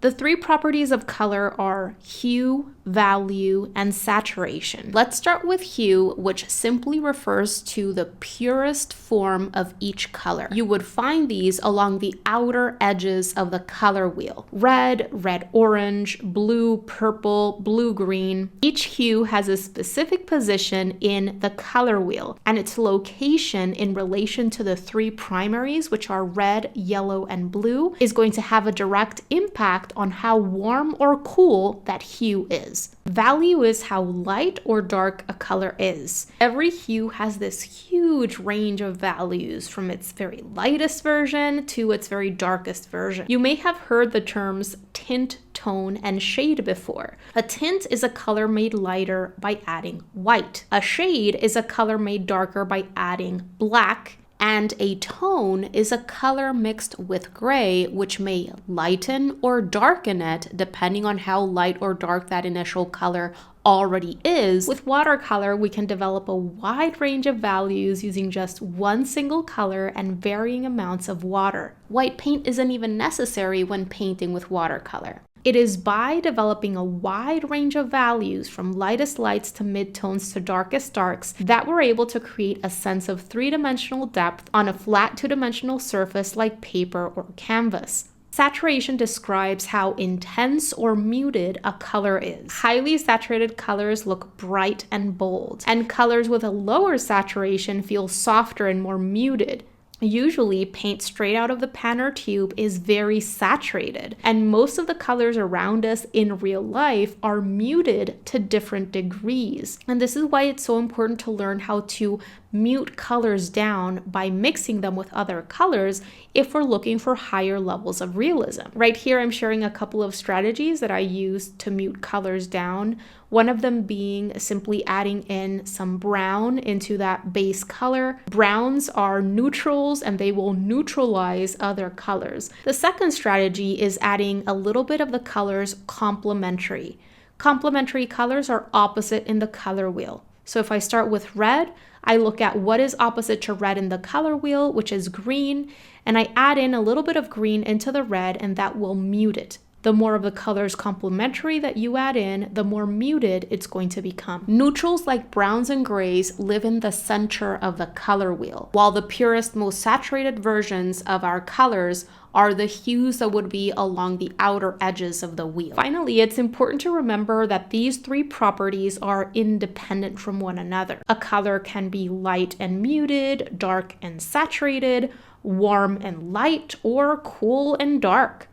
The three properties of color are hue, value, and saturation. Let's start with hue, which simply refers to the purest form of each color. You would find these along the outer edges of the color wheel. Red, red-orange, blue, purple, blue-green. Each hue has a specific position in the color wheel, and its location in relation to the three primaries, which are red, yellow, and blue, is going to have a direct impact on how warm or cool that hue is. Value is how light or dark a color is. Every hue has this huge range of values, from its very lightest version to its very darkest version. You may have heard the terms tint, tone, and shade before. A tint is a color made lighter by adding white. A shade is a color made darker by adding black. And a tone is a color mixed with gray, which may lighten or darken it depending on how light or dark that initial color already is. With watercolor, we can develop a wide range of values using just one single color and varying amounts of water. White paint isn't even necessary when painting with watercolor. It is by developing a wide range of values from lightest lights to midtones to darkest darks that we're able to create a sense of three-dimensional depth on a flat two-dimensional surface like paper or canvas. Saturation describes how intense or muted a color is. Highly saturated colors look bright and bold, and colors with a lower saturation feel softer and more muted. Usually, paint straight out of the pan or tube is very saturated, and most of the colors around us in real life are muted to different degrees. And this is why it's so important to learn how to mute colors down by mixing them with other colors if we're looking for higher levels of realism. Right here, I'm sharing a couple of strategies that I use to mute colors down. One of them being simply adding in some brown into that base color. Browns are neutrals and they will neutralize other colors. The second strategy is adding a little bit of the colors complementary. Complementary colors are opposite in the color wheel. So if I start with red, I look at what is opposite to red in the color wheel, which is green, and I add in a little bit of green into the red, and that will mute it. The more of the colors complementary that you add in, the more muted it's going to become. Neutrals like browns and grays live in the center of the color wheel, while the purest, most saturated versions of our colors are the hues that would be along the outer edges of the wheel. Finally, it's important to remember that these three properties are independent from one another. A color can be light and muted, dark and saturated, warm and light, or cool and dark.